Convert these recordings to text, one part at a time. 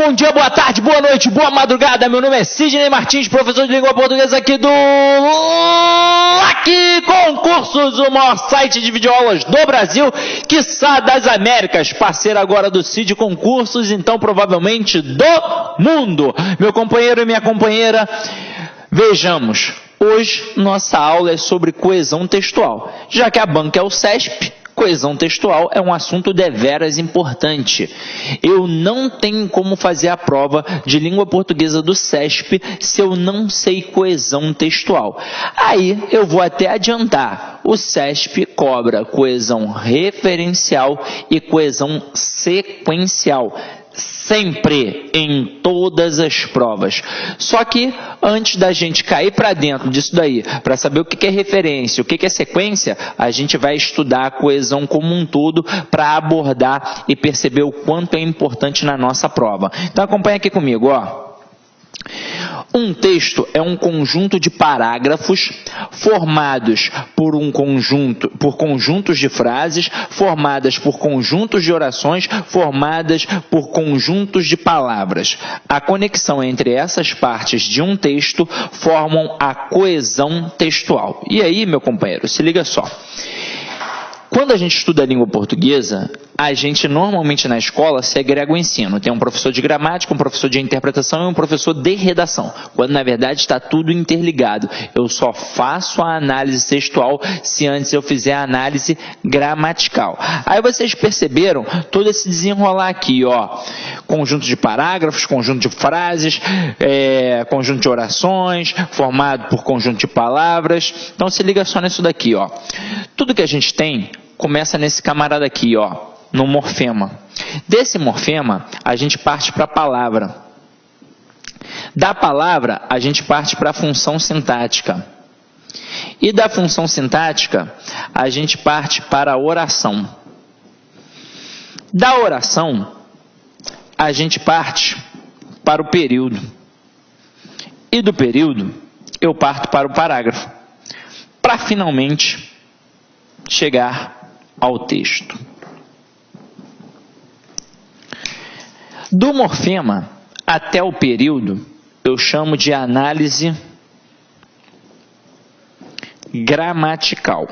Bom dia, boa tarde, boa noite, boa madrugada. Meu nome é Sidney Martins, professor de língua portuguesa aqui do Aqui Concursos, o maior site de videoaulas do Brasil, quiçá das Américas, parceiro agora do Cid Concursos, então provavelmente do mundo. Meu companheiro e minha companheira, vejamos, hoje nossa aula é sobre coesão textual, já que a banca é o CESP. Coesão textual é um assunto deveras importante. Eu não tenho como fazer a prova de língua portuguesa do CESP se eu não sei coesão textual. Aí eu vou até adiantar. O CESP cobra coesão referencial e coesão sequencial. Sempre, em todas as provas. Só que, antes da gente cair para dentro disso daí, para saber o que é referência, o que é sequência, a gente vai estudar a coesão como um todo para abordar e perceber o quanto é importante na nossa prova. Então acompanha aqui comigo, ó. Um texto é um conjunto de parágrafos formados por conjuntos de frases, formadas por conjuntos de orações, formadas por conjuntos de palavras. A conexão entre essas partes de um texto formam a coesão textual. E aí, meu companheiro, se liga só. Quando a gente estuda a língua portuguesa, a gente normalmente na escola segrega o ensino. Tem um professor de gramática, um professor de interpretação e um professor de redação, quando na verdade está tudo interligado. Eu só faço a análise textual se antes eu fizer a análise gramatical. Aí vocês perceberam todo esse desenrolar aqui, ó. Conjunto de parágrafos, conjunto de frases, conjunto de orações, formado por conjunto de palavras. Então se liga só nisso daqui, ó. Tudo que a gente tem começa nesse camarada aqui, ó, no morfema. Desse morfema, a gente parte para a palavra. Da palavra, a gente parte para a função sintática. E da função sintática, a gente parte para a oração. Da oração, a gente parte para o período. E do período, eu parto para o parágrafo. Para finalmente chegar ao texto. Do morfema até o período, eu chamo de análise gramatical.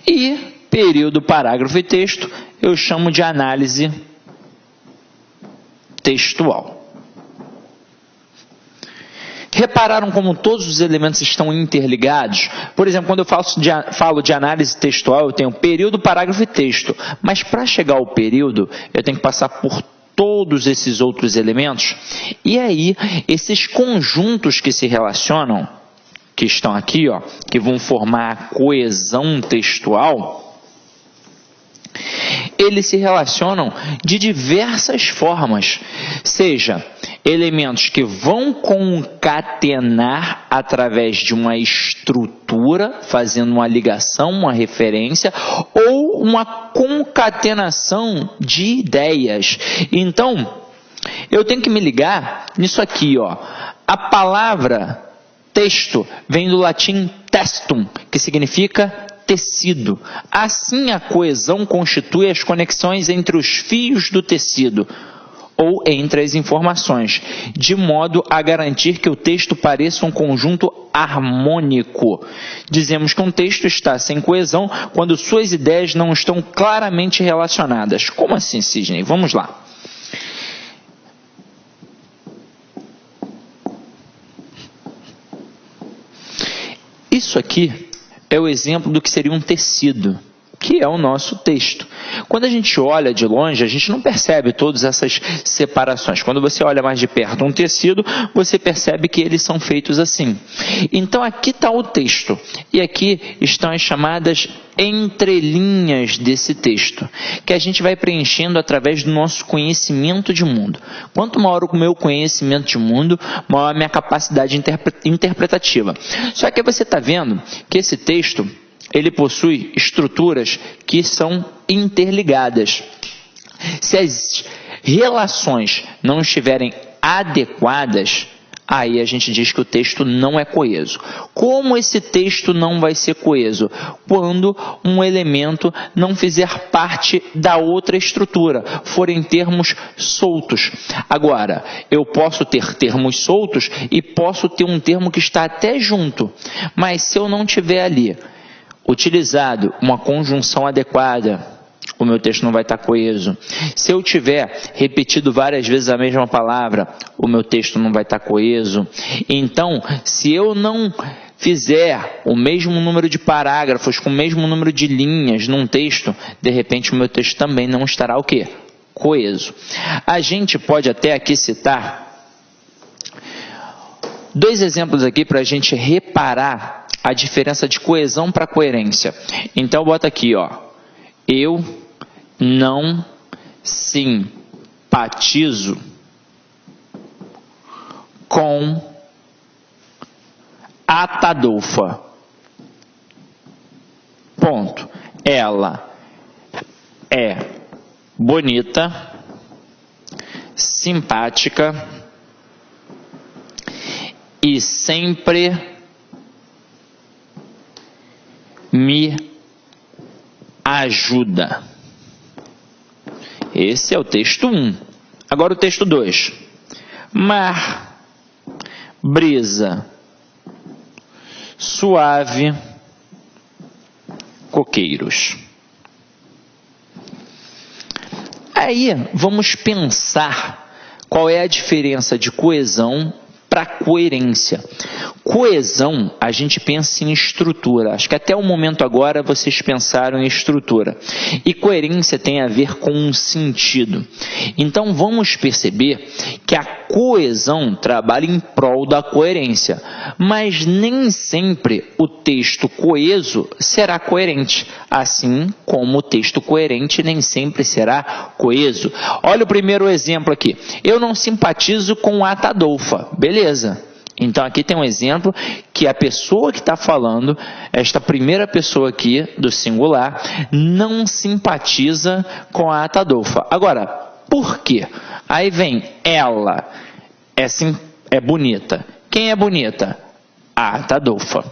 E período, parágrafo e texto, eu chamo de análise textual. Repararam como todos os elementos estão interligados? Por exemplo, quando eu falo de análise textual, eu tenho período, parágrafo e texto. Mas para chegar ao período, eu tenho que passar por todos esses outros elementos. E aí, esses conjuntos que se relacionam, que estão aqui, ó, que vão formar a coesão textual, eles se relacionam de diversas formas, seja elementos que vão concatenar através de uma estrutura, fazendo uma ligação, uma referência, ou uma concatenação de ideias. Então, eu tenho que me ligar nisso aqui, ó. A palavra texto vem do latim testum, que significa tecido. Assim, a coesão constitui as conexões entre os fios do tecido, ou entre as informações, de modo a garantir que o texto pareça um conjunto harmônico. Dizemos que um texto está sem coesão quando suas ideias não estão claramente relacionadas. Como assim, Sidney? Vamos lá. Isso aqui é o exemplo do que seria um tecido, que é o nosso texto. Quando a gente olha de longe, a gente não percebe todas essas separações. Quando você olha mais de perto um tecido, você percebe que eles são feitos assim. Então aqui está o texto, e aqui estão as chamadas entrelinhas desse texto, que a gente vai preenchendo através do nosso conhecimento de mundo. Quanto maior o meu conhecimento de mundo, maior a minha capacidade interpretativa. Só que você está vendo que esse texto, ele possui estruturas que são interligadas. Se as relações não estiverem adequadas, aí a gente diz que o texto não é coeso. Como esse texto não vai ser coeso? Quando um elemento não fizer parte da outra estrutura, forem termos soltos. Agora, eu posso ter termos soltos e posso ter um termo que está até junto, mas se eu não tiver ali utilizado uma conjunção adequada, o meu texto não vai estar coeso. Se eu tiver repetido várias vezes a mesma palavra, o meu texto não vai estar coeso. Então, se eu não fizer o mesmo número de parágrafos com o mesmo número de linhas num texto, de repente o meu texto também não estará o quê? Coeso. A gente pode até aqui citar 2 exemplos aqui para a gente reparar a diferença de coesão para coerência. Então, bota aqui, ó. Eu não simpatizo com Atadolfa. Ponto. Ela é bonita, simpática e sempre me ajuda. Esse é o texto 1. Agora o texto 2. Mar, brisa, suave, coqueiros. Aí vamos pensar qual é a diferença de coesão para coerência. Coesão, a gente pensa em estrutura. Acho que até o momento agora vocês pensaram em estrutura. E coerência tem a ver com um sentido. Então vamos perceber que a coesão trabalha em prol da coerência. Mas nem sempre o texto coeso será coerente. Assim como o texto coerente nem sempre será coeso. Olha o primeiro exemplo aqui. Eu não simpatizo com Atadolfa. Beleza. Então, aqui tem um exemplo que a pessoa que está falando, esta primeira pessoa aqui, do singular, não simpatiza com a Atadolfa. Agora, por quê? Aí vem, ela é bonita. Quem é bonita? A Atadolfa.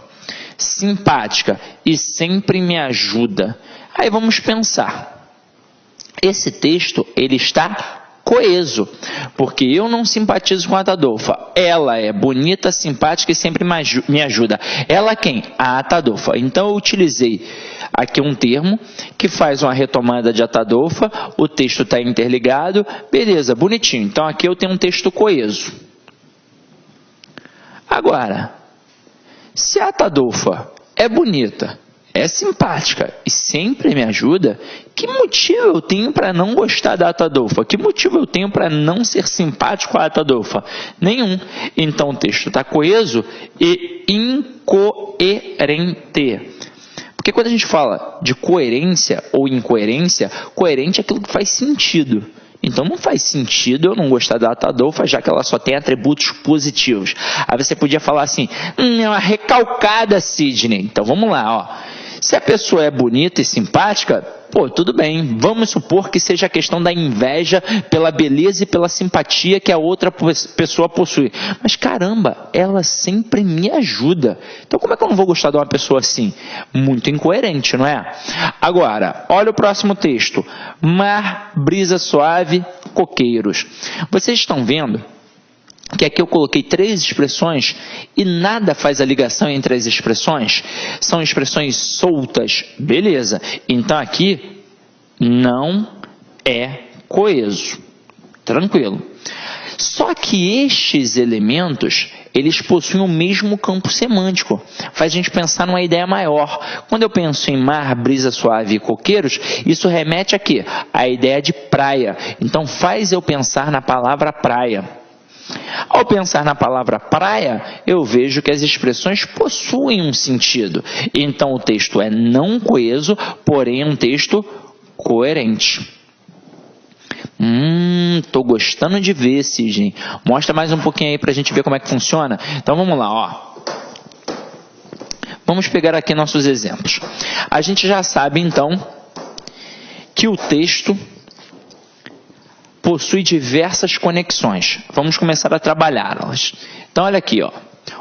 Simpática e sempre me ajuda. Aí vamos pensar. Esse texto, ele está coeso, porque eu não simpatizo com a Atadolfa. Ela é bonita, simpática e sempre me ajuda. Ela quem? A Atadolfa. Então eu utilizei aqui um termo que faz uma retomada de Atadolfa, o texto está interligado, beleza, bonitinho. Então aqui eu tenho um texto coeso. Agora, se a Atadolfa é bonita, é simpática e sempre me ajuda, que motivo eu tenho para não gostar da Atadolfa? Que motivo eu tenho para não ser simpático à Atadolfa? Nenhum. Então o texto está coeso e incoerente. Porque quando a gente fala de coerência ou incoerência, coerente é aquilo que faz sentido. Então não faz sentido eu não gostar da Atadolfa, já que ela só tem atributos positivos. Aí você podia falar assim, é uma recalcada, Sidney. Então vamos lá, ó. Se a pessoa é bonita e simpática, pô, tudo bem. Vamos supor que seja a questão da inveja pela beleza e pela simpatia que a outra pessoa possui. Mas caramba, ela sempre me ajuda. Então como é que eu não vou gostar de uma pessoa assim? Muito incoerente, não é? Agora, olha o próximo texto. Mar, brisa suave, coqueiros. Vocês estão vendo que aqui eu coloquei 3 expressões e nada faz a ligação entre as expressões? São expressões soltas, beleza. Então aqui não é coeso, tranquilo. Só que estes elementos, eles possuem o mesmo campo semântico. Faz a gente pensar numa ideia maior. Quando eu penso em mar, brisa suave e coqueiros, isso remete a quê? A ideia de praia. Então faz eu pensar na palavra praia. Ao pensar na palavra praia, eu vejo que as expressões possuem um sentido. Então o texto é não coeso, porém é um texto coerente. Tô gostando de ver, Sidney. Mostra mais um pouquinho aí para a gente ver como é que funciona. Então vamos lá, ó. Vamos pegar aqui nossos exemplos. A gente já sabe então que o texto possui diversas conexões. Vamos começar a trabalhá-las. Então, olha aqui, ó.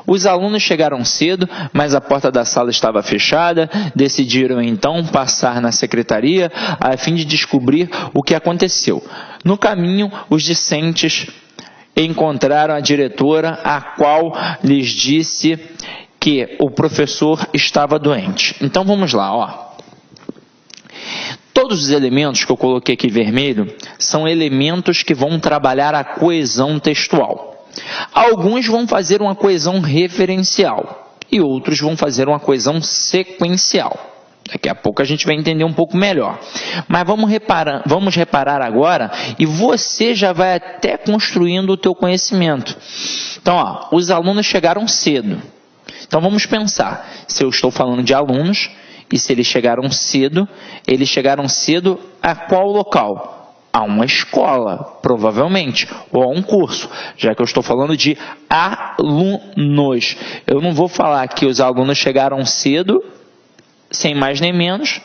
Os alunos chegaram cedo, mas a porta da sala estava fechada. Decidiram então passar na secretaria a fim de descobrir o que aconteceu. No caminho, os discentes encontraram a diretora, a qual lhes disse que o professor estava doente. Então vamos lá, ó. Todos os elementos que eu coloquei aqui vermelho são elementos que vão trabalhar a coesão textual. Alguns vão fazer uma coesão referencial e outros vão fazer uma coesão sequencial. Daqui a pouco a gente vai entender um pouco melhor. Mas vamos reparar agora e você já vai até construindo o teu conhecimento. Então, ó, os alunos chegaram cedo. Então vamos pensar, se eu estou falando de alunos e se eles chegaram cedo a qual local? A uma escola, provavelmente, ou a um curso, já que eu estou falando de alunos. Eu não vou falar que os alunos chegaram cedo, sem mais nem menos,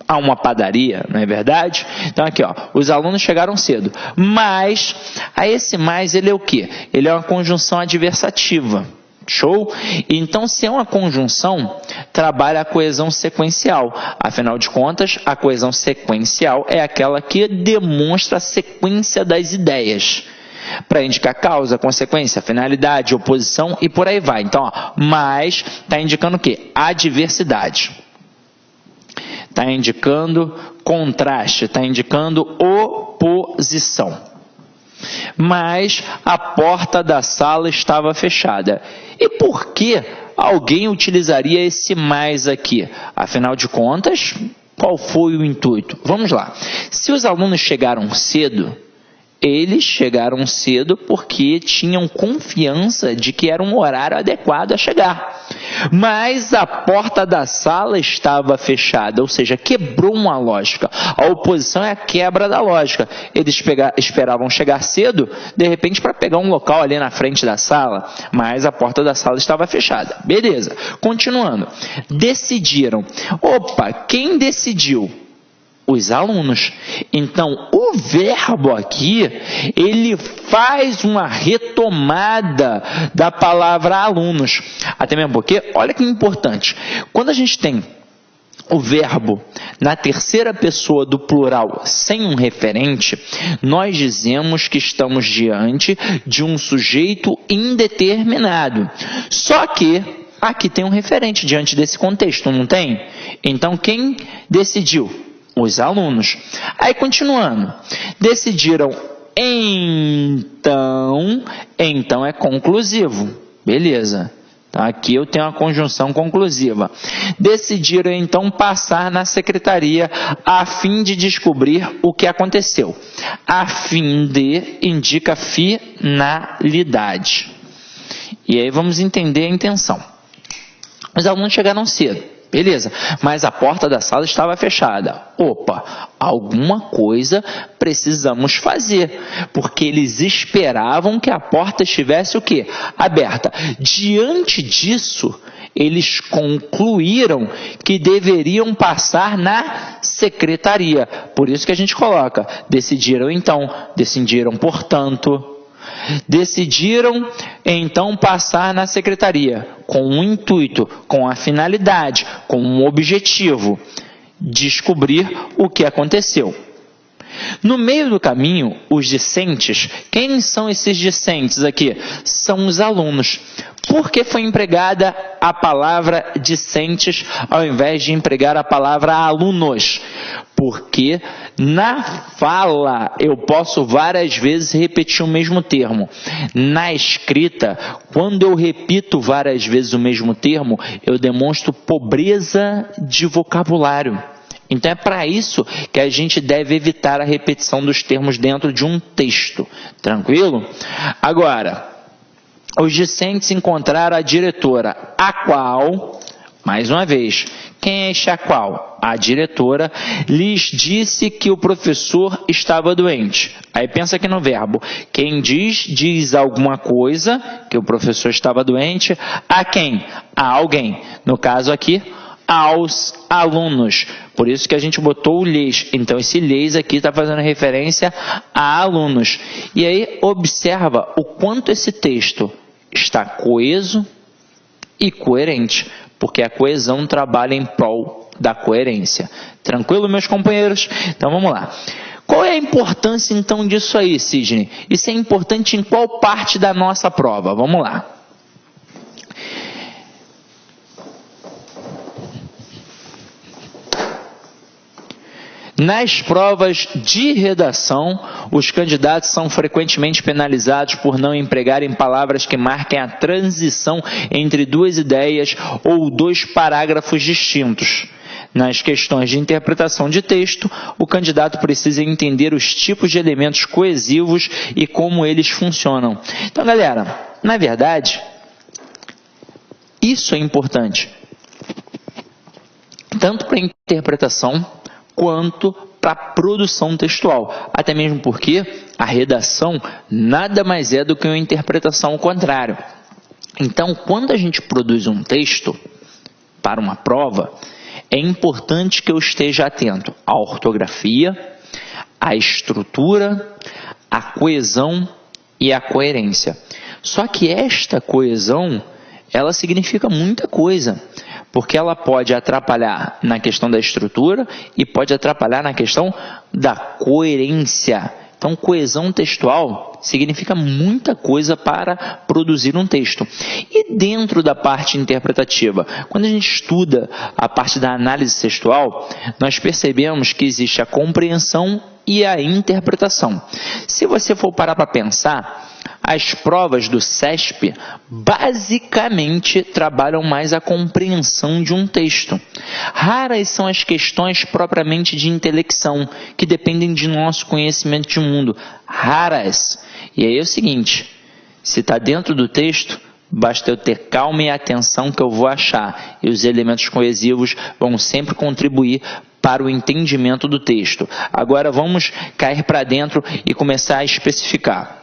a uma padaria, não é verdade? Então aqui, ó, os alunos chegaram cedo, mas, a esse mais, ele é o quê? Ele é uma conjunção adversativa. Show? Então, se é uma conjunção, trabalha a coesão sequencial. Afinal de contas, a coesão sequencial é aquela que demonstra a sequência das ideias. Para indicar causa, consequência, finalidade, oposição e por aí vai. Então, ó, mais está indicando o quê? Adversidade. Está indicando contraste, está indicando oposição. Mas a porta da sala estava fechada. E por que alguém utilizaria esse mais aqui? Afinal de contas, qual foi o intuito? Vamos lá. Se os alunos chegaram cedo, eles chegaram cedo porque tinham confiança de que era um horário adequado a chegar. Mas a porta da sala estava fechada, ou seja, quebrou uma lógica. A oposição é a quebra da lógica. Eles esperavam chegar cedo, de repente, para pegar um local ali na frente da sala, mas a porta da sala estava fechada. Beleza. Continuando. Decidiram. Opa, quem decidiu? Os alunos. Então, o verbo aqui, ele faz uma retomada da palavra alunos. Até mesmo porque, olha que importante, quando a gente tem o verbo na terceira pessoa do plural sem um referente, nós dizemos que estamos diante de um sujeito indeterminado. Só que aqui tem um referente diante desse contexto, não tem? Então, quem decidiu? Os alunos. Aí, continuando. Decidiram então é conclusivo. Beleza. Então, aqui eu tenho a conjunção conclusiva. Decidiram, então, passar na secretaria a fim de descobrir o que aconteceu. A fim de indica finalidade. E aí vamos entender a intenção. Os alunos chegaram cedo. Beleza, mas a porta da sala estava fechada. Opa, alguma coisa precisamos fazer, porque eles esperavam que a porta estivesse o quê? Aberta. Diante disso, eles concluíram que deveriam passar na secretaria. Por isso que a gente coloca, decidiram, portanto. Decidiram, então, passar na secretaria, com um intuito, com a finalidade, com um objetivo, descobrir o que aconteceu. No meio do caminho, os discentes, quem são esses discentes aqui? São os alunos. Por que foi empregada a palavra discentes ao invés de empregar a palavra alunos? Porque na fala eu posso várias vezes repetir o mesmo termo. Na escrita, quando eu repito várias vezes o mesmo termo, eu demonstro pobreza de vocabulário. Então é para isso que a gente deve evitar a repetição dos termos dentro de um texto. Tranquilo? Agora, os discentes encontraram a diretora, a qual, mais uma vez, quem é este a qual? A diretora lhes disse que o professor estava doente. Aí pensa aqui no verbo. Quem diz alguma coisa, que o professor estava doente. A quem? A alguém. No caso aqui, aos alunos. Por isso que a gente botou o lhes. Então, esse lhes aqui está fazendo referência a alunos. E aí, observa o quanto esse texto está coeso e coerente, porque a coesão trabalha em prol da coerência. Tranquilo, meus companheiros? Então, vamos lá. Qual é a importância, então, disso aí, Sidney? Isso é importante em qual parte da nossa prova? Vamos lá. Nas provas de redação, os candidatos são frequentemente penalizados por não empregarem palavras que marquem a transição entre duas ideias ou dois parágrafos distintos. Nas questões de interpretação de texto, o candidato precisa entender os tipos de elementos coesivos e como eles funcionam. Então, galera, na verdade, isso é importante, tanto para a interpretação quanto para a produção textual, até mesmo porque a redação nada mais é do que uma interpretação ao contrário. Então, quando a gente produz um texto para uma prova, é importante que eu esteja atento à ortografia, à estrutura, à coesão e à coerência. Só que esta coesão, ela significa muita coisa, porque ela pode atrapalhar na questão da estrutura e pode atrapalhar na questão da coerência. Então, coesão textual significa muita coisa para produzir um texto. E dentro da parte interpretativa, quando a gente estuda a parte da análise textual, nós percebemos que existe a compreensão e a interpretação. Se você for parar para pensar, as provas do CESP basicamente trabalham mais a compreensão de um texto. Raras são as questões propriamente de intelecção, que dependem de nosso conhecimento de mundo. Raras. E aí é o seguinte, se está dentro do texto, basta eu ter calma e atenção que eu vou achar. E os elementos coesivos vão sempre contribuir para o entendimento do texto. Agora vamos cair para dentro e começar a especificar.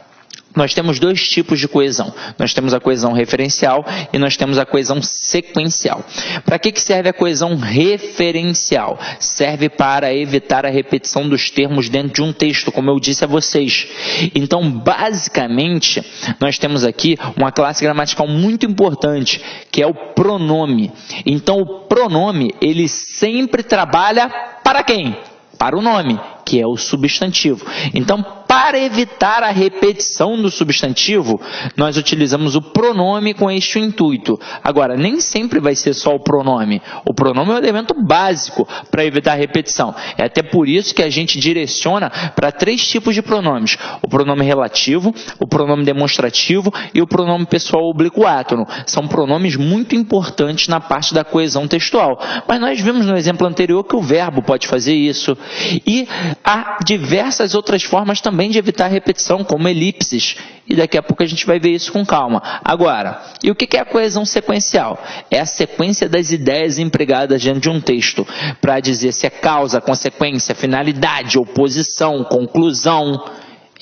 Nós temos dois tipos de coesão. Nós temos a coesão referencial e nós temos a coesão sequencial. Para que serve a coesão referencial? Serve para evitar a repetição dos termos dentro de um texto, como eu disse a vocês. Então, basicamente, nós temos aqui uma classe gramatical muito importante, que é o pronome. Então, o pronome, ele sempre trabalha para quem? Para o nome, que é o substantivo. Então, para evitar a repetição do substantivo, nós utilizamos o pronome com este intuito. Agora, nem sempre vai ser só o pronome. O pronome é um elemento básico para evitar a repetição. É até por isso que a gente direciona para 3 tipos de pronomes. O pronome relativo, o pronome demonstrativo e o pronome pessoal oblíquo átono. São pronomes muito importantes na parte da coesão textual. Mas nós vimos no exemplo anterior que o verbo pode fazer isso. E há diversas outras formas também de evitar a repetição, como elipses, e daqui a pouco a gente vai ver isso com calma. Agora, e o que é a coesão sequencial? É a sequência das ideias empregadas dentro de um texto, para dizer se é causa, consequência, finalidade, oposição, conclusão.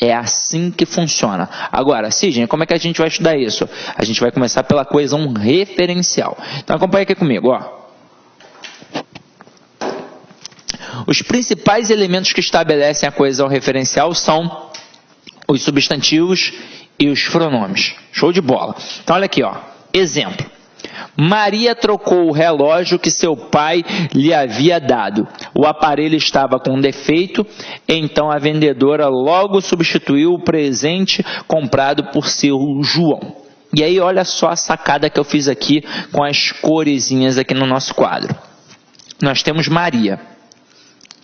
É assim que funciona. Agora, Sidney, como é que a gente vai estudar isso? A gente vai começar pela coesão referencial. Então acompanha aqui comigo, ó. Os principais elementos que estabelecem a coesão referencial são os substantivos e os pronomes. Show de bola. Então, olha aqui, ó. Exemplo. Maria trocou o relógio que seu pai lhe havia dado. O aparelho estava com defeito, então a vendedora logo substituiu o presente comprado por seu João. E aí, olha só a sacada que eu fiz aqui com as coresinhas aqui no nosso quadro. Nós temos Maria,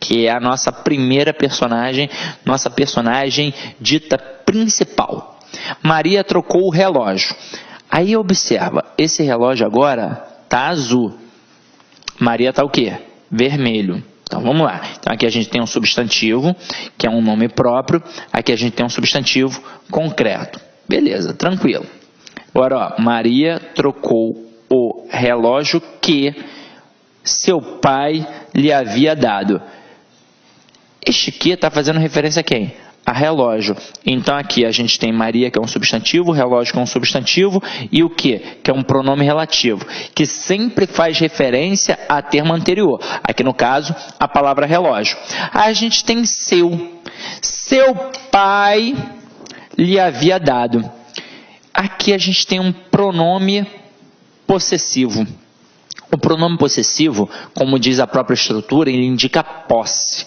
que é a nossa primeira personagem, nossa personagem dita principal. Maria trocou o relógio. Aí observa, esse relógio agora está azul. Maria está o quê? Vermelho. Então vamos lá. Então aqui a gente tem um substantivo, que é um nome próprio. Aqui a gente tem um substantivo concreto. Beleza, tranquilo. Agora, ó, Maria trocou o relógio que seu pai lhe havia dado. Este que está fazendo referência a quem? a relógio. Então aqui a gente tem Maria, que é um substantivo, relógio, que é um substantivo, e o que? Que é um pronome relativo, que sempre faz referência a termo anterior. Aqui no caso, a palavra relógio. Aí a gente tem seu. Seu pai lhe havia dado. Aqui a gente tem um pronome possessivo. O pronome possessivo, como diz a própria estrutura, ele indica posse.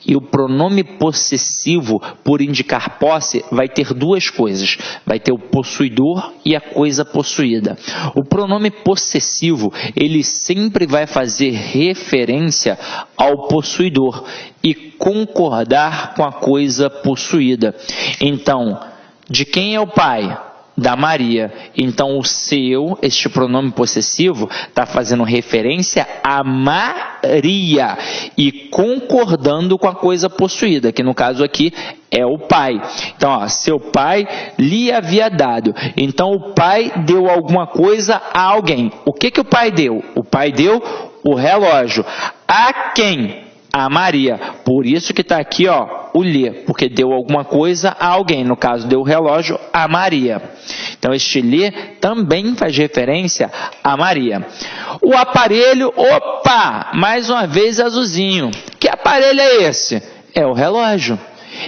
E o pronome possessivo, por indicar posse, vai ter duas coisas. Vai ter o possuidor e a coisa possuída. O pronome possessivo, ele sempre vai fazer referência ao possuidor e concordar com a coisa possuída. Então, de quem é o pai? Da Maria. Então, o seu, este pronome possessivo, está fazendo referência a Maria e concordando com a coisa possuída, que no caso aqui é o pai. Então, ó, seu pai lhe havia dado. Então, o pai deu alguma coisa a alguém. O que o pai deu? O pai deu o relógio. A quem? A Maria. Por isso que está aqui, ó, o lhe, porque deu alguma coisa a alguém. No caso, deu o relógio a Maria. Então, este lhe também faz referência a Maria. O aparelho, opa, mais uma vez azulzinho. Que aparelho é esse? É o relógio.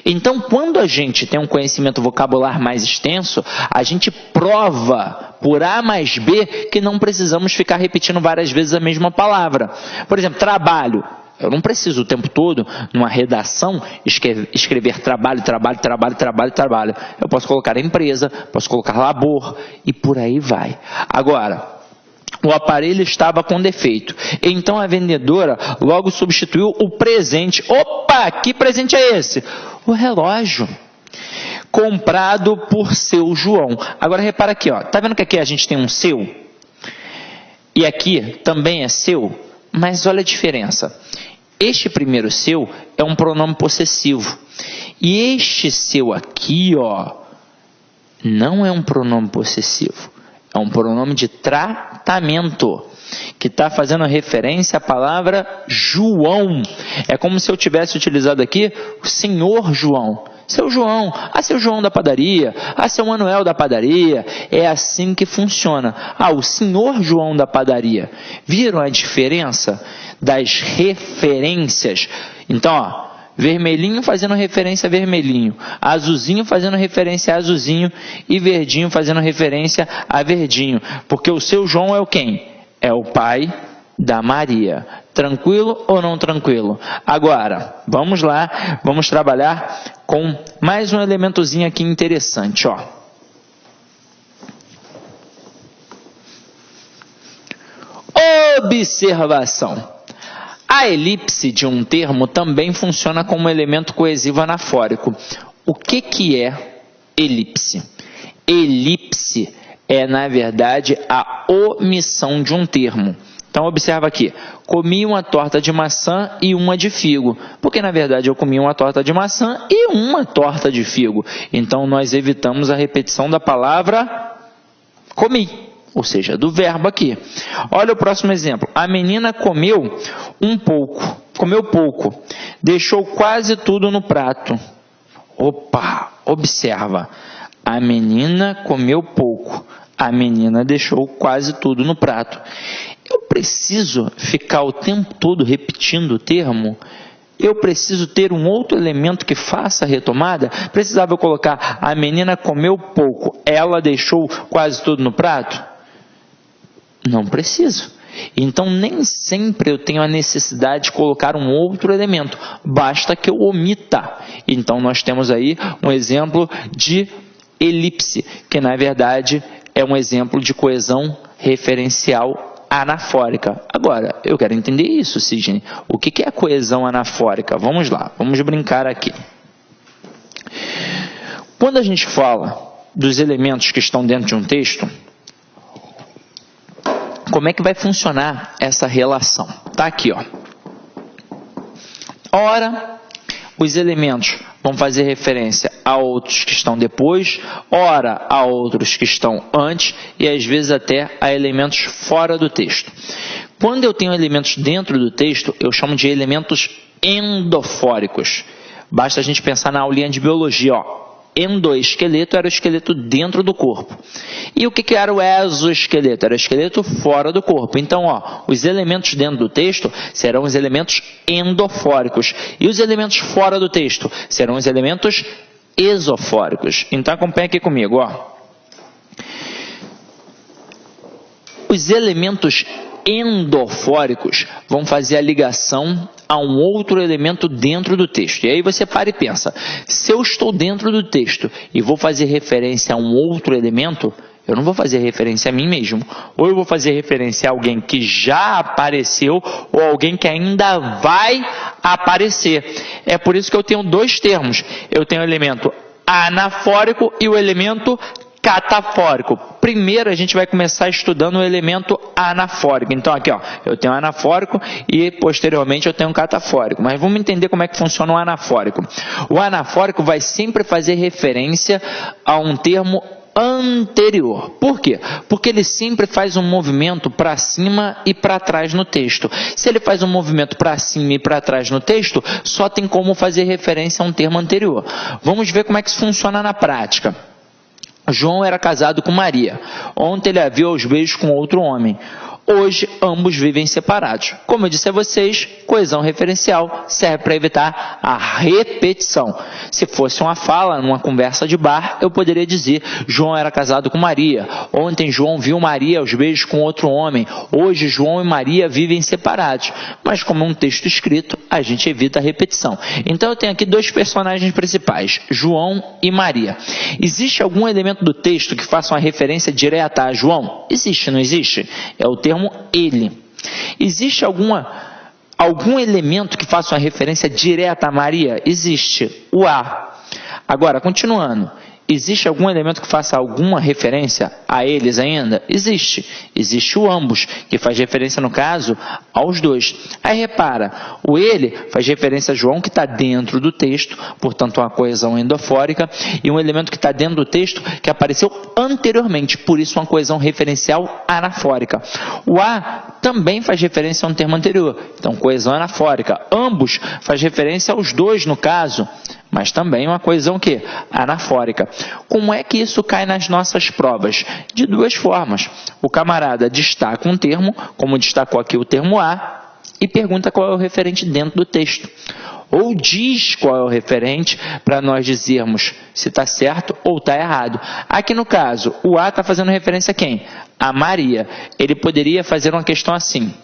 Então, quando a gente tem um conhecimento vocabular mais extenso, a gente prova por A mais B que não precisamos ficar repetindo várias vezes a mesma palavra. Por exemplo, trabalho. Eu não preciso o tempo todo, numa redação, escrever trabalho. Eu posso colocar empresa, posso colocar labor e por aí vai. Agora, o aparelho estava com defeito. Então a vendedora logo substituiu o presente. Opa, que presente é esse? O relógio. Comprado por seu João. Agora repara aqui, ó. Tá vendo que aqui a gente tem um seu? E aqui também é seu? Mas olha a diferença. Este primeiro seu é um pronome possessivo. E este seu aqui, ó, não é um pronome possessivo. É um pronome de tratamento, que está fazendo referência à palavra João. É como se eu tivesse utilizado aqui o senhor João. Seu João, seu João da padaria, seu Manuel da padaria. É assim que funciona. O senhor João da padaria. Viram a diferença das referências? Então, ó, vermelhinho fazendo referência a vermelhinho, azulzinho fazendo referência a azulzinho e verdinho fazendo referência a verdinho. Porque o seu João é o quem? É o pai da Maria. Tranquilo ou não tranquilo? Agora, vamos lá, vamos trabalhar com mais um elementozinho aqui interessante, ó. Observação. A elipse de um termo também funciona como elemento coesivo anafórico. O que é elipse? Elipse é, na verdade, a omissão de um termo. Então, observa aqui. Comi uma torta de maçã e uma de figo. Porque, na verdade, eu comi uma torta de maçã e uma torta de figo. Então, nós evitamos a repetição da palavra comi, ou seja, do verbo aqui. Olha o próximo exemplo. A menina comeu pouco, deixou quase tudo no prato. Opa, observa. A menina comeu pouco. A menina deixou quase tudo no prato. Eu preciso ficar o tempo todo repetindo o termo? Eu preciso ter um outro elemento que faça a retomada? Precisava eu colocar a menina comeu pouco, ela deixou quase tudo no prato? Não preciso. Então, nem sempre eu tenho a necessidade de colocar um outro elemento. Basta que eu omita. Então, nós temos aí um exemplo de elipse, que na verdade é um exemplo de coesão referencial anafórica. Agora, eu quero entender isso, Sidney. O que é a coesão anafórica? Vamos lá, vamos brincar aqui. Quando a gente fala dos elementos que estão dentro de um texto, como é que vai funcionar essa relação? Tá aqui, ó. Ora, os elementos vão fazer referência a outros que estão depois, ora a outros que estão antes e às vezes até a elementos fora do texto. Quando eu tenho elementos dentro do texto, eu chamo de elementos endofóricos. Basta a gente pensar na aulinha de biologia, ó. Endoesqueleto era o esqueleto dentro do corpo. E o que era o exoesqueleto? Era o esqueleto fora do corpo. Então, ó, os elementos dentro do texto serão os elementos endofóricos. E os elementos fora do texto serão os elementos esofóricos. Então, acompanha aqui comigo, ó. Os elementos endofóricos vão fazer a ligação a um outro elemento dentro do texto. E aí você para e pensa, se eu estou dentro do texto e vou fazer referência a um outro elemento, eu não vou fazer referência a mim mesmo. Ou eu vou fazer referência a alguém que já apareceu ou alguém que ainda vai aparecer. É por isso que eu tenho dois termos. Eu tenho o elemento anafórico e o elemento catafórico. Primeiro a gente vai começar estudando o elemento anafórico. Então aqui, ó, eu tenho anafórico e posteriormente eu tenho catafórico. Mas vamos entender como é que funciona o anafórico. O anafórico vai sempre fazer referência a um termo anterior. Por quê? Porque ele sempre faz um movimento para cima e para trás no texto. Se ele faz um movimento para cima e para trás no texto, só tem como fazer referência a um termo anterior. Vamos ver como é que isso funciona na prática. João era casado com Maria. Ontem ele a viu aos beijos com outro homem. Hoje, ambos vivem separados. Como eu disse a vocês, coesão referencial serve para evitar a repetição. Se fosse uma fala, numa conversa de bar, eu poderia dizer, João era casado com Maria. Ontem, João viu Maria aos beijos com outro homem. Hoje, João e Maria vivem separados. Mas como é um texto escrito, a gente evita a repetição. Então, eu tenho aqui dois personagens principais, João e Maria. Existe algum elemento do texto que faça uma referência direta a João? Existe, não existe? É o termo ele. Existe algum elemento que faça uma referência direta a Maria? Existe. O a. Agora, continuando. Existe algum elemento que faça alguma referência a eles ainda? Existe. Existe o ambos, que faz referência, no caso, aos dois. Aí repara, o ele faz referência a João, que está dentro do texto, portanto, uma coesão endofórica, e um elemento que está dentro do texto que apareceu anteriormente, por isso uma coesão referencial anafórica. O a também faz referência a um termo anterior, então coesão anafórica. Ambos faz referência aos dois, no caso, mas também uma coesão que? Anafórica. Como é que isso cai nas nossas provas? De duas formas. O camarada destaca um termo, como destacou aqui o termo a, e pergunta qual é o referente dentro do texto. Ou diz qual é o referente para nós dizermos se está certo ou está errado. Aqui no caso, o a está fazendo referência a quem? A Maria. Ele poderia fazer uma questão assim.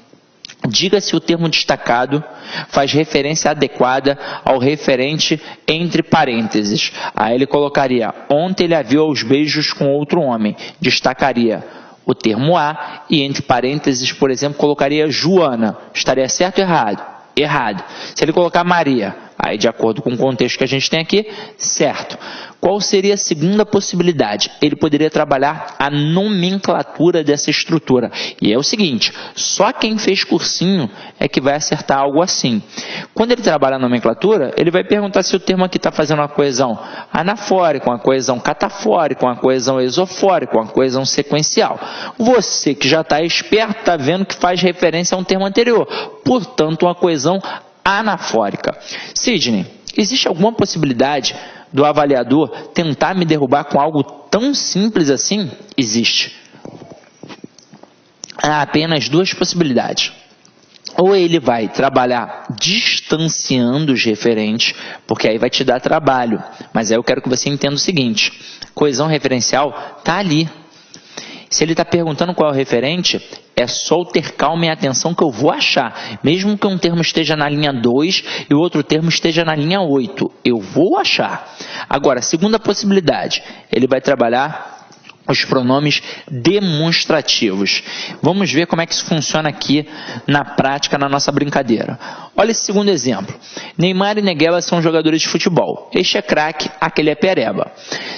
Diga se o termo destacado faz referência adequada ao referente entre parênteses. Aí ele colocaria, ontem ele a viu aos beijos com outro homem. Destacaria o termo a e entre parênteses, por exemplo, colocaria Joana. Estaria certo ou errado? Errado. Se ele colocar Maria, aí de acordo com o contexto que a gente tem aqui, certo. Qual seria a segunda possibilidade? Ele poderia trabalhar a nomenclatura dessa estrutura. E é o seguinte, só quem fez cursinho é que vai acertar algo assim. Quando ele trabalha a nomenclatura, ele vai perguntar se o termo aqui está fazendo uma coesão anafórica, uma coesão catafórica, uma coesão esofórica, uma coesão sequencial. Você que já está esperto, está vendo que faz referência a um termo anterior. Portanto, uma coesão anafórica. Sidney, existe alguma possibilidade do avaliador tentar me derrubar com algo tão simples assim? Existe. Há apenas duas possibilidades. Ou ele vai trabalhar distanciando os referentes, porque aí vai te dar trabalho. Mas aí eu quero que você entenda o seguinte, coesão referencial está ali. Se ele está perguntando qual é o referente, é só eu ter calma e atenção que eu vou achar. Mesmo que um termo esteja na linha 2 e o outro termo esteja na linha 8, eu vou achar. Agora, segunda possibilidade, ele vai trabalhar os pronomes demonstrativos. Vamos ver como é que isso funciona aqui na prática, na nossa brincadeira. Olha esse segundo exemplo. Neymar e Negueba são jogadores de futebol. Este é craque, aquele é pereba.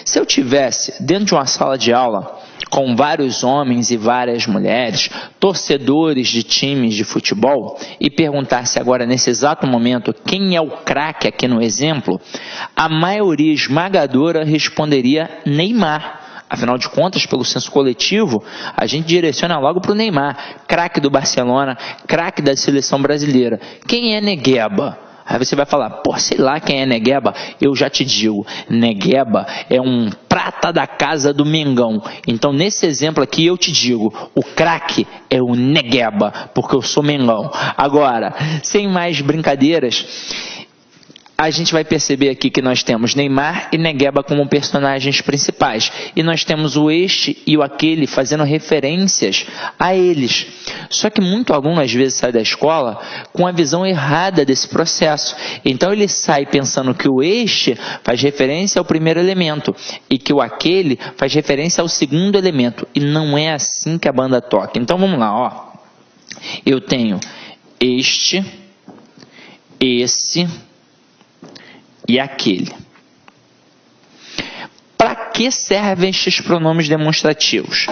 Se eu tivesse dentro de uma sala de aula com vários homens e várias mulheres, torcedores de times de futebol, e perguntasse agora nesse exato momento quem é o craque aqui no exemplo, a maioria esmagadora responderia Neymar. Afinal de contas, pelo senso coletivo, a gente direciona logo para o Neymar, craque do Barcelona, craque da seleção brasileira. Quem é Negueba? Aí você vai falar, pô, sei lá quem é Negueba. Eu já te digo, Negueba é um prata da casa do Mengão. Então, nesse exemplo aqui, eu te digo, o craque é o Negueba, porque eu sou Mengão. Agora, sem mais brincadeiras, a gente vai perceber aqui que nós temos Neymar e Negueba como personagens principais. E nós temos o este e o aquele fazendo referências a eles. Só que muito aluno às vezes sai da escola com a visão errada desse processo. Então ele sai pensando que o este faz referência ao primeiro elemento e que o aquele faz referência ao segundo elemento. E não é assim que a banda toca. Então vamos lá, ó. Eu tenho este, esse e aquele. Para que servem estes pronomes demonstrativos?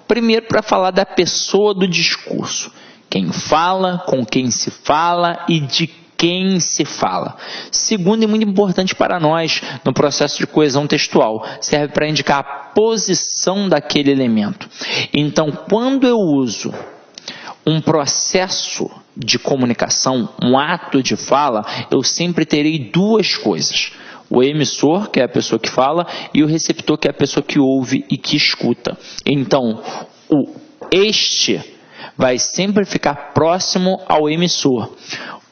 Primeiro, para falar da pessoa do discurso. Quem fala, com quem se fala e de quem se fala. Segundo, e muito importante para nós, no processo de coesão textual, serve para indicar a posição daquele elemento. Então, quando eu uso um processo de comunicação, um ato de fala, eu sempre terei duas coisas. O emissor, que é a pessoa que fala, e o receptor, que é a pessoa que ouve e que escuta. Então, o este vai sempre ficar próximo ao emissor.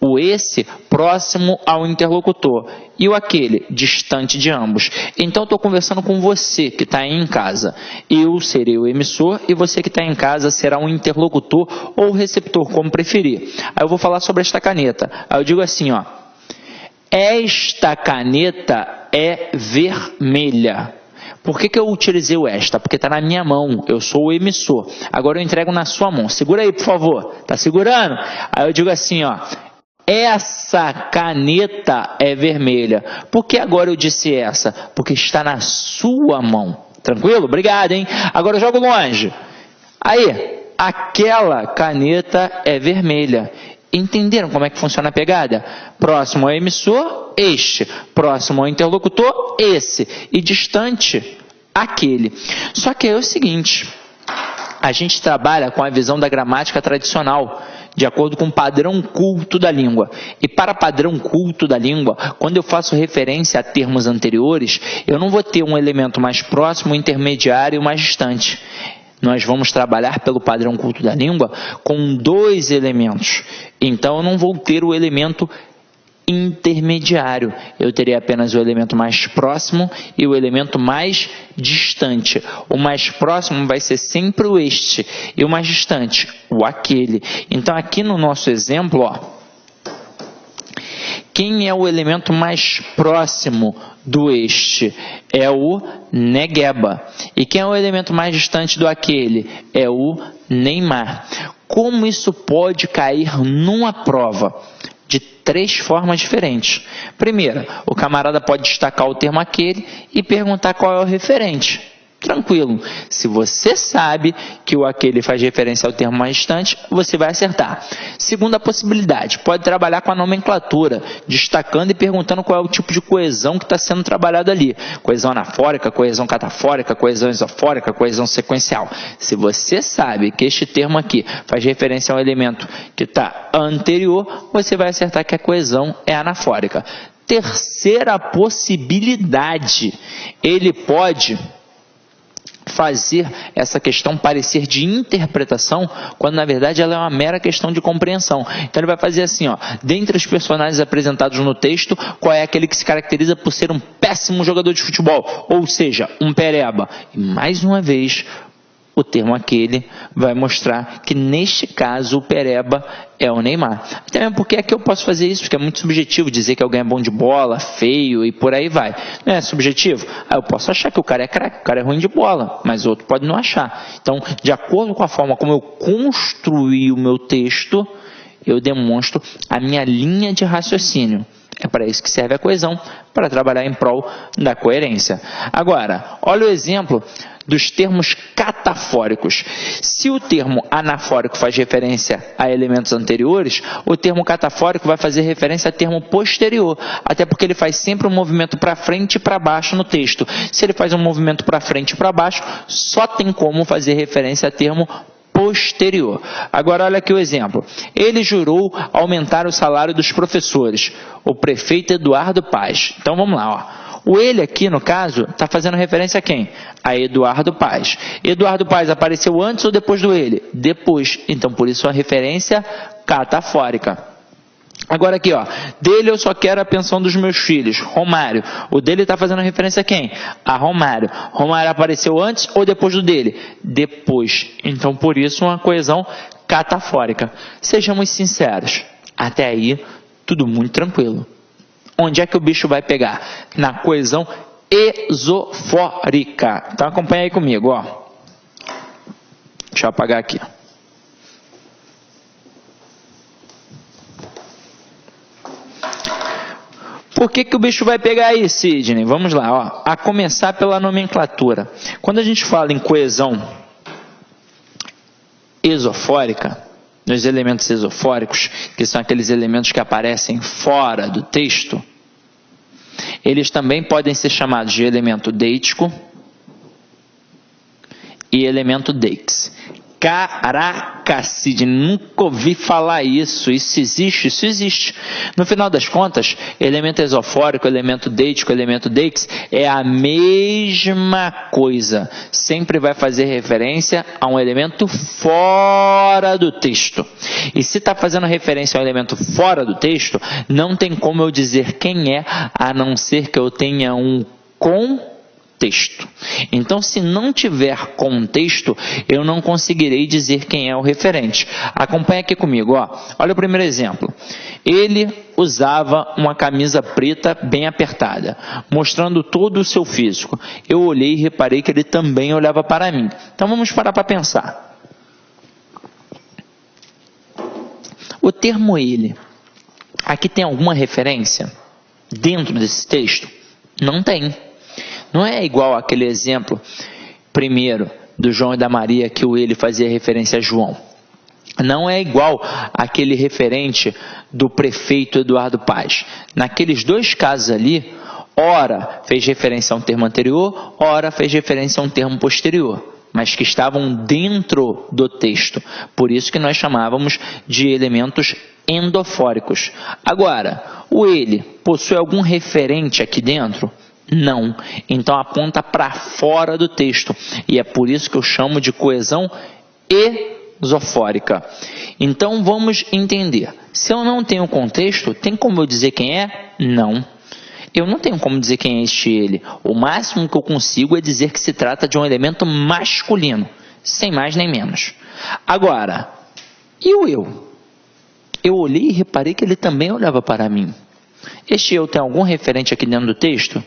O esse próximo ao interlocutor e o aquele distante de ambos. Então, estou conversando com você que está aí em casa. Eu serei o emissor e você que está em casa será um interlocutor ou receptor, como preferir. Aí eu vou falar sobre esta caneta. Aí eu digo assim, ó. Esta caneta é vermelha. Por que eu utilizei o esta? Porque está na minha mão, eu sou o emissor. Agora eu entrego na sua mão. Segura aí, por favor. Tá segurando? Aí eu digo assim, ó. Essa caneta é vermelha. Por que agora eu disse essa? Porque está na sua mão. Tranquilo? Obrigado, hein? Agora eu jogo longe. Aí, aquela caneta é vermelha. Entenderam como é que funciona a pegada? Próximo ao emissor, este. Próximo ao interlocutor, esse. E distante, aquele. Só que é o seguinte, a gente trabalha com a visão da gramática tradicional, de acordo com o padrão culto da língua. E para padrão culto da língua, quando eu faço referência a termos anteriores, eu não vou ter um elemento mais próximo, intermediário e mais distante. Nós vamos trabalhar pelo padrão culto da língua com dois elementos. Então, eu não vou ter o elemento intermediário. Eu terei apenas o elemento mais próximo e o elemento mais distante. O mais próximo vai ser sempre o este e o mais distante, o aquele. Então, aqui no nosso exemplo, ó, quem é o elemento mais próximo do este? É o Negueba. E quem é o elemento mais distante do aquele? É o Neymar. Como isso pode cair numa prova? De três formas diferentes. Primeiro, o camarada pode destacar o termo aquele e perguntar qual é o referente. Tranquilo. Se você sabe que o aquele faz referência ao termo mais distante, você vai acertar. Segunda possibilidade, pode trabalhar com a nomenclatura, destacando e perguntando qual é o tipo de coesão que está sendo trabalhado ali. Coesão anafórica, coesão catafórica, coesão isofórica, coesão sequencial. Se você sabe que este termo aqui faz referência a um elemento que está anterior, você vai acertar que a coesão é anafórica. Terceira possibilidade, ele pode fazer essa questão parecer de interpretação, quando na verdade ela é uma mera questão de compreensão. Então ele vai fazer assim, ó, dentre os personagens apresentados no texto, qual é aquele que se caracteriza por ser um péssimo jogador de futebol, ou seja, um pereba. E mais uma vez, o termo aquele vai mostrar que neste caso o pereba é o Neymar. Até mesmo porque aqui eu posso fazer isso, porque é muito subjetivo dizer que alguém é bom de bola, feio e por aí vai. Não é subjetivo? Aí eu posso achar que o cara é craque, o cara é ruim de bola, mas outro pode não achar. Então, de acordo com a forma como eu construí o meu texto, eu demonstro a minha linha de raciocínio. É para isso que serve a coesão, para trabalhar em prol da coerência. Agora, olha o exemplo dos termos catafóricos. Se o termo anafórico faz referência a elementos anteriores, o termo catafórico vai fazer referência a termo posterior, até porque ele faz sempre um movimento para frente e para baixo no texto. Se ele faz um movimento para frente e para baixo, só tem como fazer referência a termo posterior. Agora olha aqui o exemplo. Ele jurou aumentar o salário dos professores. O prefeito Eduardo Paes. Então vamos lá, ó. O ele aqui, no caso, está fazendo referência a quem? A Eduardo Paes. Eduardo Paes apareceu antes ou depois do ele? Depois. Então, por isso, a referência catafórica. Agora aqui, ó. Dele eu só quero a pensão dos meus filhos. Romário. O dele está fazendo referência a quem? A Romário. Romário apareceu antes ou depois do dele? Depois. Então, por isso, uma coesão catafórica. Sejamos sinceros. Até aí, tudo muito tranquilo. Onde é que o bicho vai pegar? Na coesão esofórica. Então acompanha aí comigo, ó. Deixa eu apagar aqui. Por que o bicho vai pegar aí, Sidney? Vamos lá, ó. A começar pela nomenclatura. Quando a gente fala em coesão esofórica, nos elementos esofóricos, que são aqueles elementos que aparecem fora do texto, eles também podem ser chamados de elemento deítico e elemento deixi. Caraca, Sidney, nunca ouvi falar isso. Isso existe? Isso existe. No final das contas, elemento esofórico, elemento deítico, elemento deixi é a mesma coisa. Sempre vai fazer referência a um elemento fora do texto. E se está fazendo referência a um elemento fora do texto, não tem como eu dizer quem é, a não ser que eu tenha um contexto. Então, se não tiver contexto, eu não conseguirei dizer quem é o referente. Acompanha aqui comigo, ó. Olha o primeiro exemplo. Ele usava uma camisa preta bem apertada, mostrando todo o seu físico. Eu olhei e reparei que ele também olhava para mim. Então, vamos parar para pensar. O termo ele, aqui tem alguma referência dentro desse texto? Não tem. Não é igual aquele exemplo primeiro do João e da Maria que o ele fazia referência a João. Não é igual aquele referente do prefeito Eduardo Paes. Naqueles dois casos ali, ora fez referência a um termo anterior, ora fez referência a um termo posterior, mas que estavam dentro do texto. Por isso que nós chamávamos de elementos endofóricos. Agora, o ele possui algum referente aqui dentro? Não. Então aponta para fora do texto. E é por isso que eu chamo de coesão esofórica. Então vamos entender. Se eu não tenho contexto, tem como eu dizer quem é? Não. Eu não tenho como dizer quem é este ele. O máximo que eu consigo é dizer que se trata de um elemento masculino. Sem mais nem menos. Agora, e o eu? Eu olhei e reparei que ele também olhava para mim. Este eu tem algum referente aqui dentro do texto?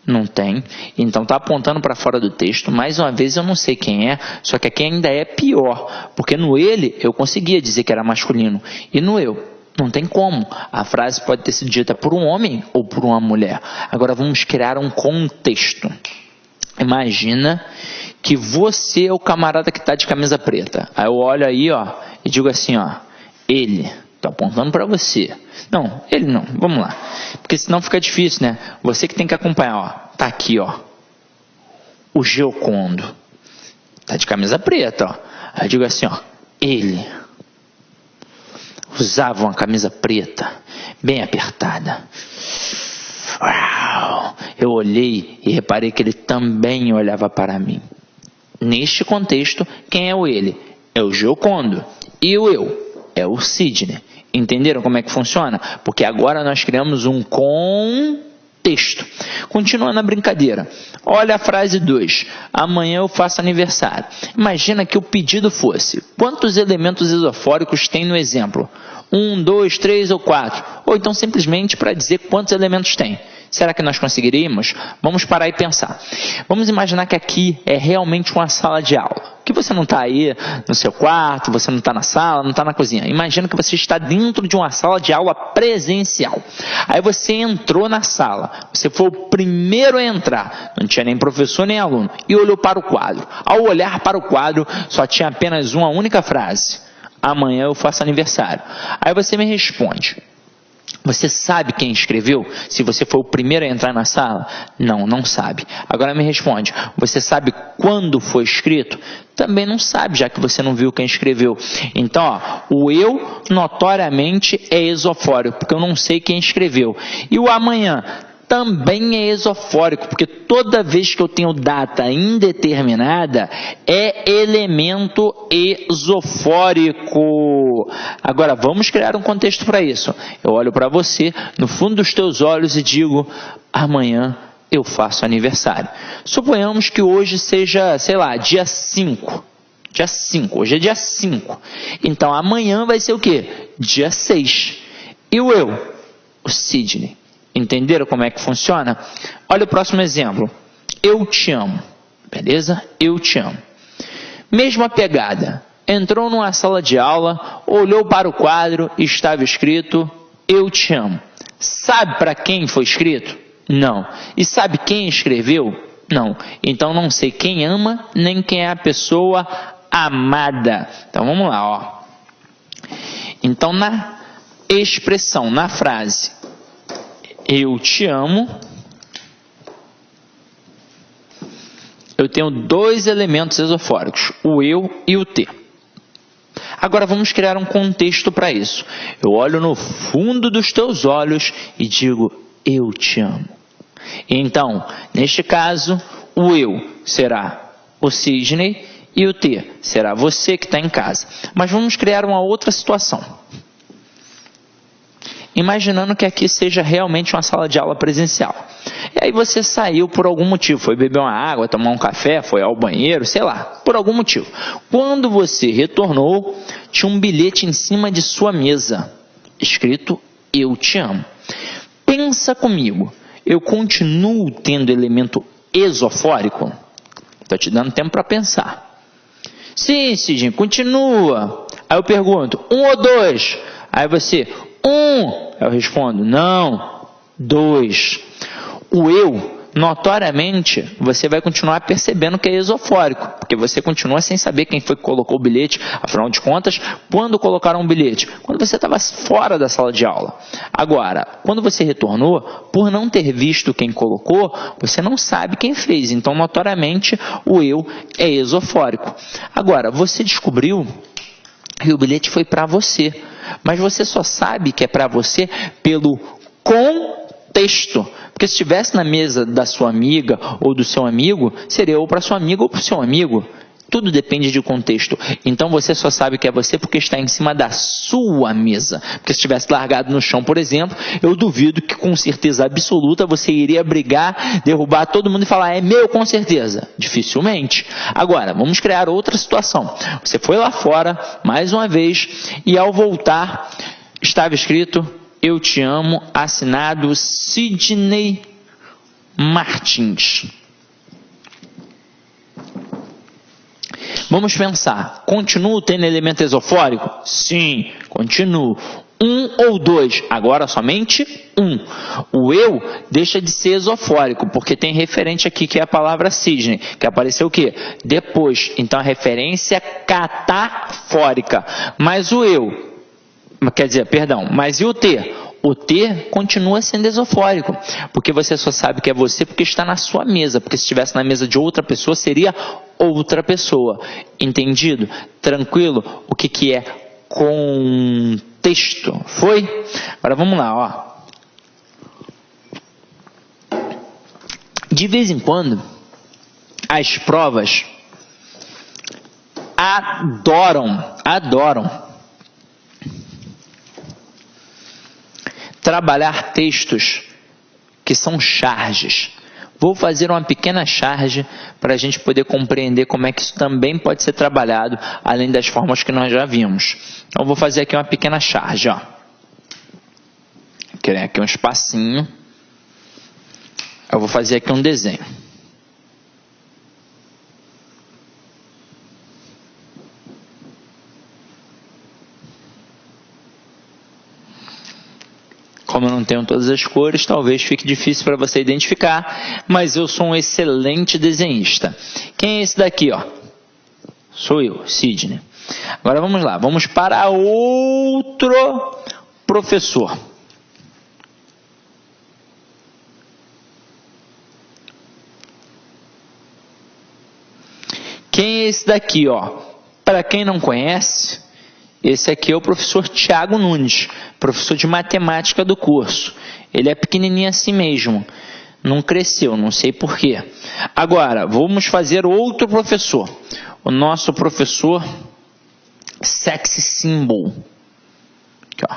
Não tem. Então está apontando para fora do texto. Mais uma vez eu não sei quem é, só que aqui ainda é pior. Porque no ele eu conseguia dizer que era masculino. E no eu, não tem como. A frase pode ter sido dita por um homem ou por uma mulher. Agora vamos criar um contexto. Imagina que você é o camarada que está de camisa preta. Aí eu olho aí, ó, e digo assim, ó, ele. Estou apontando para você. Não, ele não. Vamos lá. Porque senão fica difícil, né? Você que tem que acompanhar, ó. Tá aqui, ó. O Giocondo. Tá de camisa preta, ó. Aí eu digo assim, ó. Ele usava uma camisa preta, bem apertada. Uau! Eu olhei e reparei que ele também olhava para mim. Neste contexto, quem é o ele? É o Giocondo. E o eu? É o Sidney. Entenderam como é que funciona? Porque agora nós criamos um contexto. Continuando a brincadeira. Olha a frase 2. Amanhã eu faço aniversário. Imagina que o pedido fosse: quantos elementos esofóricos tem no exemplo? 1, 2, 3 ou 4? Ou então simplesmente para dizer quantos elementos tem. Será que nós conseguiríamos? Vamos parar e pensar. Vamos imaginar que aqui é realmente uma sala de aula. Que você não está aí no seu quarto, você não está na sala, não está na cozinha. Imagina que você está dentro de uma sala de aula presencial. Aí você entrou na sala. Você foi o primeiro a entrar. Não tinha nem professor nem aluno. E olhou para o quadro. Ao olhar para o quadro, só tinha apenas uma única frase: amanhã eu faço aniversário. Aí você me responde: Você sabe quem escreveu? Se você foi o primeiro a entrar na sala? Não, não sabe. Agora me responde, você sabe quando foi escrito? Também não sabe, já que você não viu quem escreveu. Então, ó, o eu notoriamente é esofórico, porque eu não sei quem escreveu. E o amanhã também é esofórico, porque toda vez que eu tenho data indeterminada, é elemento esofórico. Agora, vamos criar um contexto para isso. Eu olho para você, no fundo dos teus olhos e digo, amanhã eu faço aniversário. Suponhamos que hoje seja, sei lá, dia 5. Dia 5, hoje é dia 5. Então, amanhã vai ser o quê? Dia 6. E o eu? O Sidney. Entenderam como é que funciona? Olha o próximo exemplo. Eu te amo. Beleza? Eu te amo. Mesma pegada. Entrou numa sala de aula, olhou para o quadro e estava escrito eu te amo. Sabe para quem foi escrito? Não. E sabe quem escreveu? Não. Então não sei quem ama, nem quem é a pessoa amada. Então vamos lá, ó. Então na expressão, na frase eu te amo, eu tenho dois elementos esofóricos, o eu e o te. Agora vamos criar um contexto para isso. Eu olho no fundo dos teus olhos e digo, eu te amo. Então, neste caso, o eu será o Sidney e o te será você que está em casa. Mas vamos criar uma outra situação. Imaginando que aqui seja realmente uma sala de aula presencial. E aí você saiu por algum motivo, foi beber uma água, tomar um café, foi ao banheiro, sei lá, por algum motivo. Quando você retornou, tinha um bilhete em cima de sua mesa, escrito eu te amo. Pensa comigo, eu continuo tendo elemento esofórico? Estou te dando tempo para pensar. Sim, Sidney, continua. Aí eu pergunto, 1 ou 2? Aí você, 1. Eu respondo, não, 2. O eu, notoriamente, você vai continuar percebendo que é esofórico, porque você continua sem saber quem foi que colocou o bilhete. Afinal de contas, quando colocaram o bilhete? Quando você estava fora da sala de aula. Agora, quando você retornou, por não ter visto quem colocou, você não sabe quem fez. Então, notoriamente, o eu é esofórico. Agora, você descobriu que o bilhete foi para você. Mas você só sabe que é para você pelo contexto. Porque se estivesse na mesa da sua amiga ou do seu amigo, seria ou para sua amiga ou para o seu amigo. Tudo depende de contexto. Então você só sabe que é você porque está em cima da sua mesa. Porque se estivesse largado no chão, por exemplo, eu duvido que com certeza absoluta você iria brigar, derrubar todo mundo e falar, é meu com certeza. Dificilmente. Agora, vamos criar outra situação. Você foi lá fora, mais uma vez, e ao voltar, estava escrito, eu te amo, assinado Sidney Martins. Vamos pensar, continuo tendo elemento esofórico? Sim, continuo. 1 ou 2? Agora somente 1. O eu deixa de ser esofórico, porque tem referente aqui que é a palavra Sidney, que apareceu o quê? Depois. Então a referência catafórica. Mas o eu, quer dizer, perdão, mas e o te? O te continua sendo esofórico, porque você só sabe que é você porque está na sua mesa, porque se estivesse na mesa de outra pessoa, seria outra pessoa. Entendido? Tranquilo? O que é contexto? Foi? Agora vamos lá, ó. De vez em quando, as provas adoram trabalhar textos que são charges. Vou fazer uma pequena charge para a gente poder compreender como é que isso também pode ser trabalhado, além das formas que nós já vimos. Então, vou fazer aqui uma pequena charge. Ó. Vou criar aqui um espacinho. Eu vou fazer aqui um desenho. Como eu não tenho todas as cores, talvez fique difícil para você identificar, mas eu sou um excelente desenhista. Quem é esse daqui, ó? Sou eu, Sidney. Agora vamos lá, vamos para outro professor. Quem é esse daqui, ó? Para quem não conhece, esse aqui é o professor Tiago Nunes, professor de matemática do curso. Ele é pequenininho assim mesmo, não cresceu, não sei porquê. Agora, vamos fazer outro professor, o nosso professor Sexy Symbol. Aqui, ó.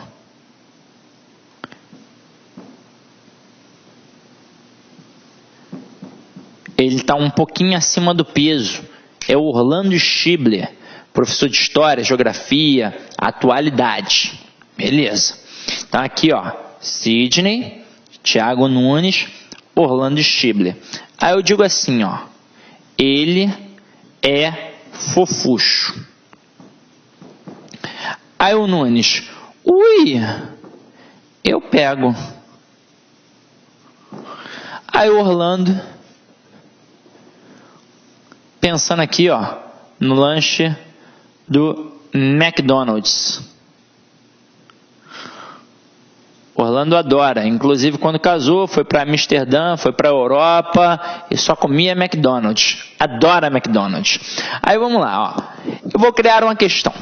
Ele está um pouquinho acima do peso. É o Orlando Schibler, professor de História, Geografia, Atualidade. Beleza. Então aqui, ó, Sidney, Tiago Nunes, Orlando Schibler. Aí eu digo assim, ó, ele é fofucho. Aí o Nunes, ui, eu pego. Aí o Orlando, pensando aqui, ó, no lanche do McDonald's. Orlando adora, inclusive quando casou, foi para Amsterdã, foi para a Europa e só comia McDonald's. Adora McDonald's. Aí vamos lá, ó. Eu vou criar uma questão.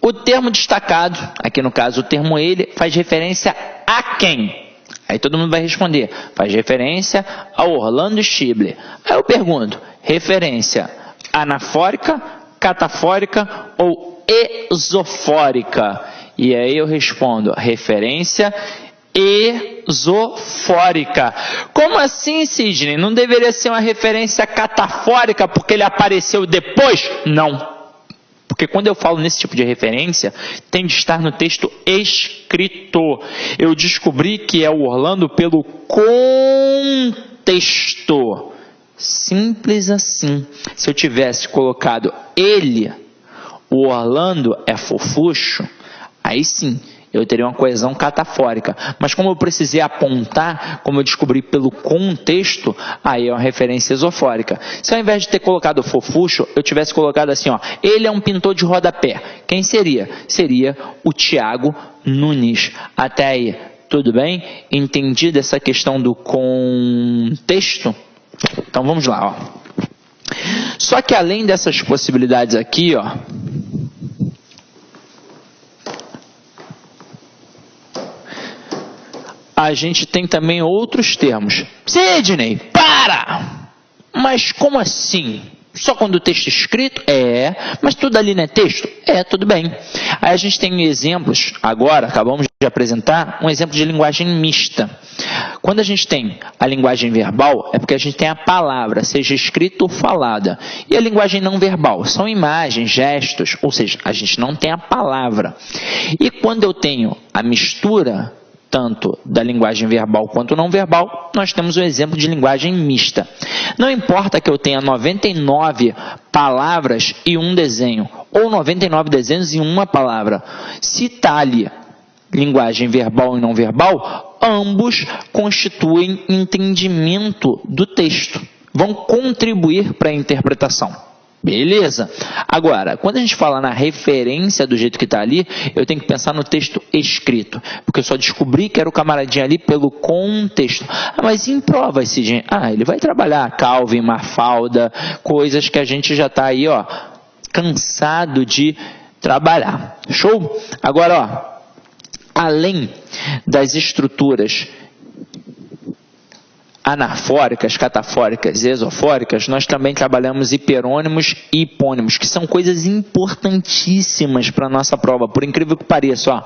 O termo destacado, aqui no caso o termo ele, faz referência a quem? Aí todo mundo vai responder, faz referência ao Orlando Schibler. Aí eu pergunto, referência anafórica, catafórica ou esofórica? E aí eu respondo, referência esofórica. Como assim, Sidney? Não deveria ser uma referência catafórica porque ele apareceu depois? Não. Porque quando eu falo nesse tipo de referência, tem de estar no texto escrito. Eu descobri que é o Orlando pelo contexto. Simples assim. Se eu tivesse colocado ele, o Orlando é fofucho, aí sim, eu teria uma coesão catafórica. Mas como eu precisei apontar, como eu descobri pelo contexto, aí é uma referência esofórica. Se ao invés de ter colocado fofucho, eu tivesse colocado assim, ó, ele é um pintor de rodapé. Quem seria? Seria o Tiago Nunes. Até aí, tudo bem? Entendi dessa questão do contexto? Então vamos lá, ó. Só que além dessas possibilidades aqui, ó, a gente tem também outros termos. Sidney, para! Mas como assim? Só quando o texto é escrito? É. Mas tudo ali não é texto? É, tudo bem. Aí a gente tem exemplos, agora, acabamos de apresentar, um exemplo de linguagem mista. Quando a gente tem a linguagem verbal, é porque a gente tem a palavra, seja escrita ou falada. E a linguagem não verbal são imagens, gestos, ou seja, a gente não tem a palavra. E quando eu tenho a mistura, tanto da linguagem verbal quanto não verbal, nós temos um exemplo de linguagem mista. Não importa que eu tenha 99 palavras e um desenho, ou 99 desenhos e uma palavra. Se está ali linguagem verbal e não verbal, ambos constituem entendimento do texto, vão contribuir para a interpretação. Beleza? Agora, quando a gente fala na referência do jeito que está ali, eu tenho que pensar no texto escrito, porque eu só descobri que era o camaradinho ali pelo contexto. Ah, mas em provas, Sidney? Ah, ele vai trabalhar Calvin, Mafalda, coisas que a gente já está aí, ó, cansado de trabalhar. Show? Agora, ó, além das estruturas anafóricas, catafóricas e esofóricas, nós também trabalhamos hiperônimos e hipônimos, que são coisas importantíssimas para a nossa prova, por incrível que pareça. Ó.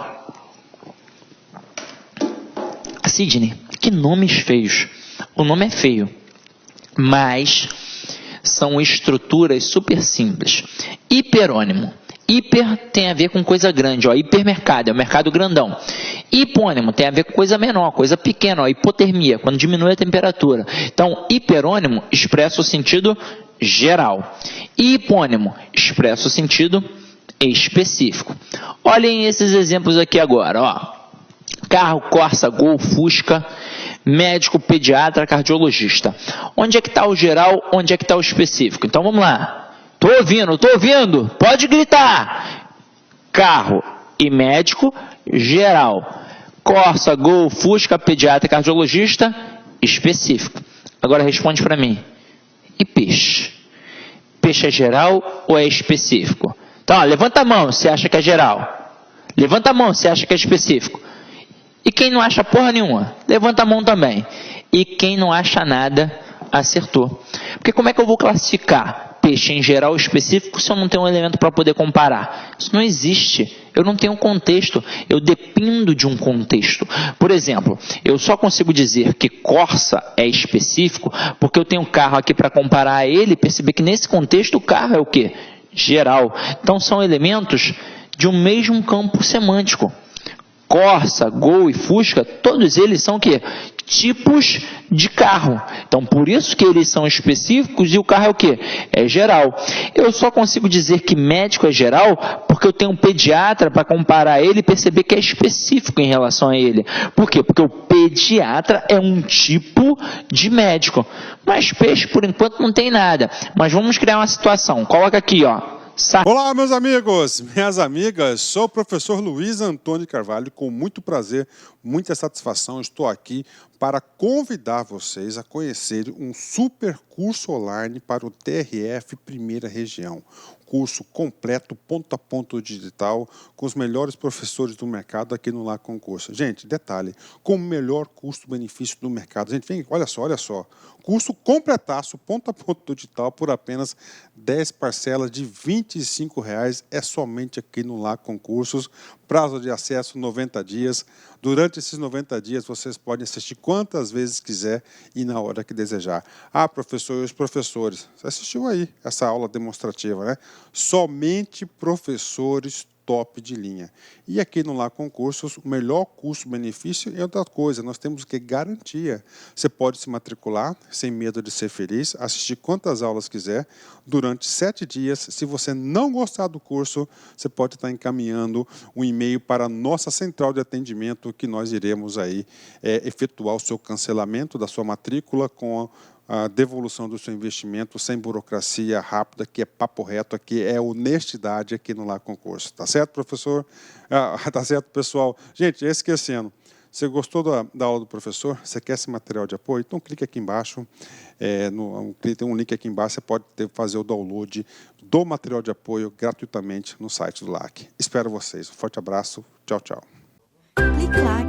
Sidney, que nomes feios. O nome é feio, mas são estruturas super simples. Hiperônimo. Hiper tem a ver com coisa grande, ó, hipermercado, é o mercado grandão. Hipônimo tem a ver com coisa menor, coisa pequena, ó, hipotermia, quando diminui a temperatura. Então, hiperônimo expressa o sentido geral. Hipônimo expressa o sentido específico. Olhem esses exemplos aqui agora, ó. Carro, Corsa, Gol, Fusca, médico, pediatra, cardiologista. Onde é que está o geral, onde é que está o específico? Então, vamos lá. Tô ouvindo, pode gritar. Carro e médico, geral. Corsa, Gol, Fusca, pediatra, cardiologista, específico. Agora responde para mim. E peixe? peixe é geral ou é específico? Então, ó, levanta a mão se acha que é geral. Levanta a mão se acha que é específico. E quem não acha porra nenhuma, levanta a mão também. E quem não acha nada, acertou. Porque como é que eu vou classificar peixe em geral ou específico se eu não tenho um elemento para poder comparar? Isso não existe. Eu não tenho contexto. Eu dependo de um contexto. Por exemplo, eu só consigo dizer que Corsa é específico porque eu tenho um carro aqui para comparar a ele e perceber que nesse contexto o carro é o quê? Geral. Então são elementos de um mesmo campo semântico. Corsa, Gol e Fusca, todos eles são o quê? Tipos de carro. Então, por isso que eles são específicos e o carro é o quê? É geral. Eu só consigo dizer que médico é geral porque eu tenho um pediatra para comparar ele e perceber que é específico em relação a ele. Por quê? Porque o pediatra é um tipo de médico. Mas peixe, por enquanto, não tem nada. Mas vamos criar uma situação. Coloca aqui, ó. Olá, meus amigos, minhas amigas, sou o professor Luiz Antônio Carvalho, com muito prazer, muita satisfação, estou aqui para convidar vocês a conhecer um super curso online para o TRF Primeira Região. Curso completo, ponto a ponto digital, com os melhores professores do mercado aqui no Lá Concurso. Gente, detalhe, com o melhor custo-benefício do mercado. Gente, vem, olha só. Curso completaço, ponto a ponto digital, por apenas 10 parcelas de R$ 25,00. É somente aqui no Lá Concursos. Prazo de acesso 90 dias. Durante esses 90 dias, vocês podem assistir quantas vezes quiser e na hora que desejar. Ah, professor, e os professores? Você assistiu aí essa aula demonstrativa, né? Somente professores top de linha. E aqui no Lá Concursos, o melhor custo-benefício é outra coisa, nós temos que garantia. Você pode se matricular sem medo de ser feliz, assistir quantas aulas quiser, durante 7 dias. Se você não gostar do curso, você pode estar encaminhando um e-mail para a nossa central de atendimento, que nós iremos aí efetuar o seu cancelamento da sua matrícula com a devolução do seu investimento sem burocracia, rápida, que é papo reto, aqui é honestidade aqui no Lá Concurso. Tá certo, professor? Tá certo, pessoal? Gente, esquecendo, você gostou da aula do professor? Você quer esse material de apoio? Então clique aqui embaixo, tem um link aqui embaixo, você pode fazer o download do material de apoio gratuitamente no site do LAC. Espero vocês. Um forte abraço. Tchau, tchau. Clique lá.